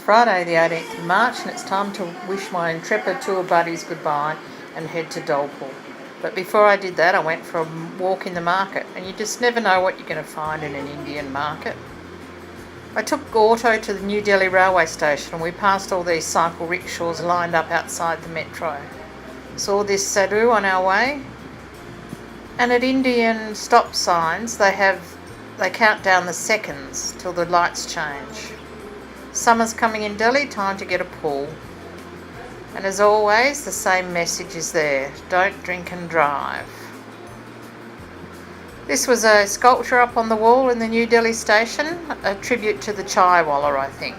Friday the 18th of March and it's time to wish my intrepid tour buddies goodbye and head to Dolpul. But before I did that I went for a walk in the market, and you just never know what you're going to find in an Indian market. I took auto to the New Delhi railway station and we passed all these cycle rickshaws lined up outside the metro. Saw this sadhu on our way, and at Indian stop signs they count down the seconds till the lights change. Summer's coming in Delhi, time to get a pool. And as always, the same message is there: don't drink and drive. This was a sculpture up on the wall in the New Delhi station, a tribute to the chaiwala, I think.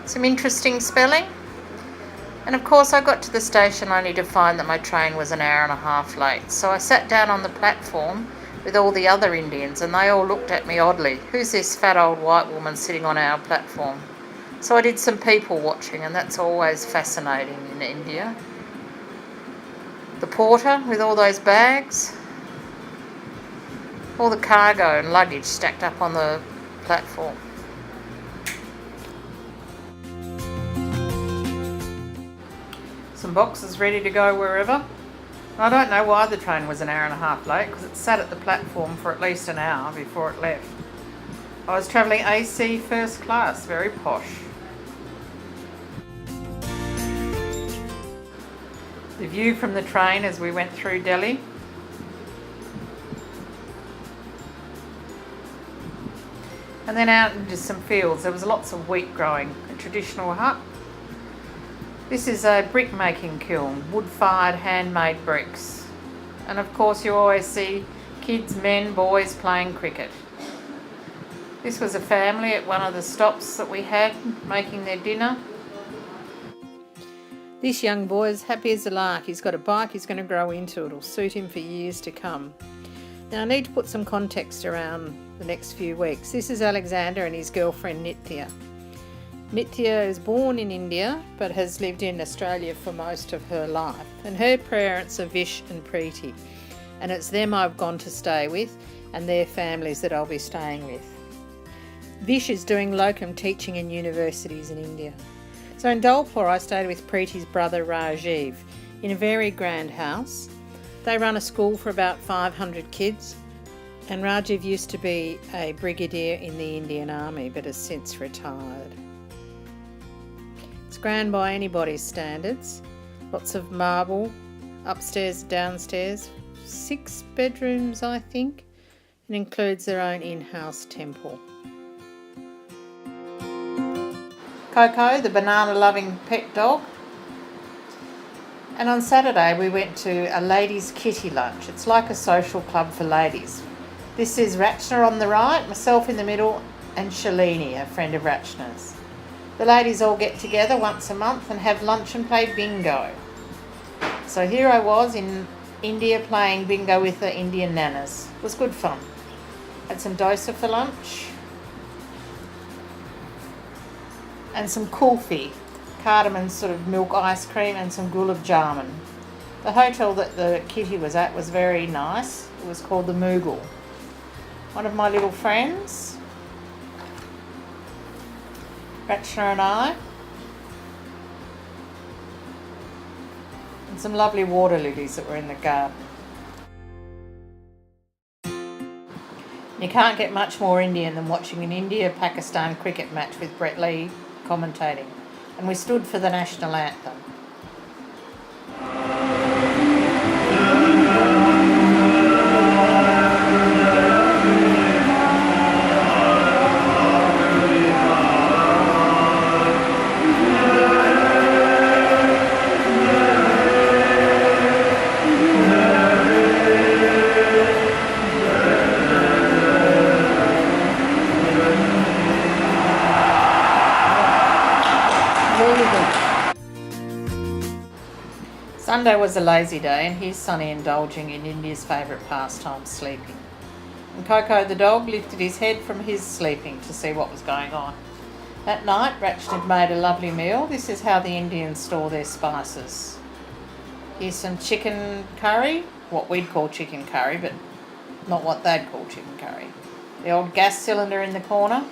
Some interesting spelling. And of course I got to the station only to find that my train was an hour and a half late. So I sat down on the platform with all the other Indians and they all looked at me oddly. Who's this fat old white woman sitting on our platform? So I did some people watching, and that's always fascinating in India. The porter with all those bags, all the cargo and luggage stacked up on the platform. Some boxes ready to go wherever. I don't know why the train was an hour and a half late, because it sat at the platform for at least an hour before it left. I was travelling AC first class, very posh. The view from the train as we went through Delhi. And then out into some fields. There was lots of wheat growing, a traditional hut. This is a brick making kiln, wood-fired handmade bricks. And of course you always see kids, men, boys playing cricket. This was a family at one of the stops that we had making their dinner. This young boy is happy as a lark. He's got a bike he's going to grow into. It'll suit him for years to come. Now I need to put some context around the next few weeks. This is Alexander and his girlfriend Nitya. Nitya is born in India but has lived in Australia for most of her life. And her parents are Vish and Preeti. And it's them I've gone to stay with and their families that I'll be staying with. Vish is doing locum teaching in universities in India. So in Dolpur I stayed with Preeti's brother Rajiv in a very grand house. They run a school for about 500 kids, and Rajiv used to be a brigadier in the Indian Army but has since retired. It's grand by anybody's standards. Lots of marble, upstairs, downstairs, 6 bedrooms I think, and includes their own in-house temple. Coco, the banana-loving pet dog. And on Saturday we went to a ladies' kitty lunch. It's like a social club for ladies. This is Rachna on the right, myself in the middle, and Shalini, a friend of Rachna's. The ladies all get together once a month and have lunch and play bingo. So here I was in India playing bingo with the Indian nanas. It was good fun. Had some dosa for lunch. And some kulfi, cardamom sort of milk ice cream, and some gulab jamun. The hotel that the kitty was at was very nice. It was called the Mughal. One of my little friends, Rachna and I, and some lovely water lilies that were in the garden. You can't get much more Indian than watching an India-Pakistan cricket match with Brett Lee commentating, and we stood for the national anthem. Sunday was a lazy day and here's Sonny indulging in India's favourite pastime, sleeping. And Coco the dog lifted his head from his sleeping to see what was going on. That night Rachna had made a lovely meal. This is how the Indians store their spices. Here's some chicken curry, what we'd call chicken curry, but not what they'd call chicken curry. The old gas cylinder in the corner.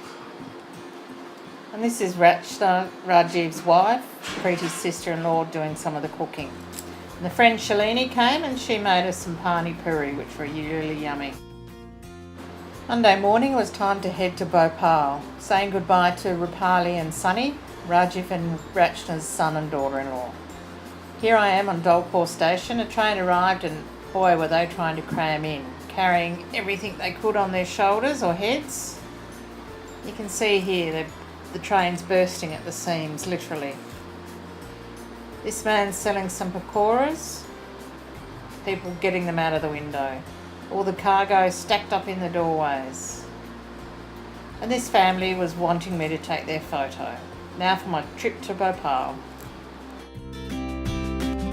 And this is Rachna, Rajiv's wife, Preeti's sister-in-law, doing some of the cooking. And the friend Shalini came and she made us some pani puri, which were really yummy. Monday morning it was time to head to Bhopal, saying goodbye to Rupali and Sunny, Rajiv and Rachna's son and daughter-in-law. Here I am on Dholpur station. A train arrived and boy were they trying to cram in, carrying everything they could on their shoulders or heads. You can see here the train's bursting at the seams, literally. This man's selling some pakoras, people getting them out of the window. All the cargo stacked up in the doorways. And this family was wanting me to take their photo. Now for my trip to Bhopal.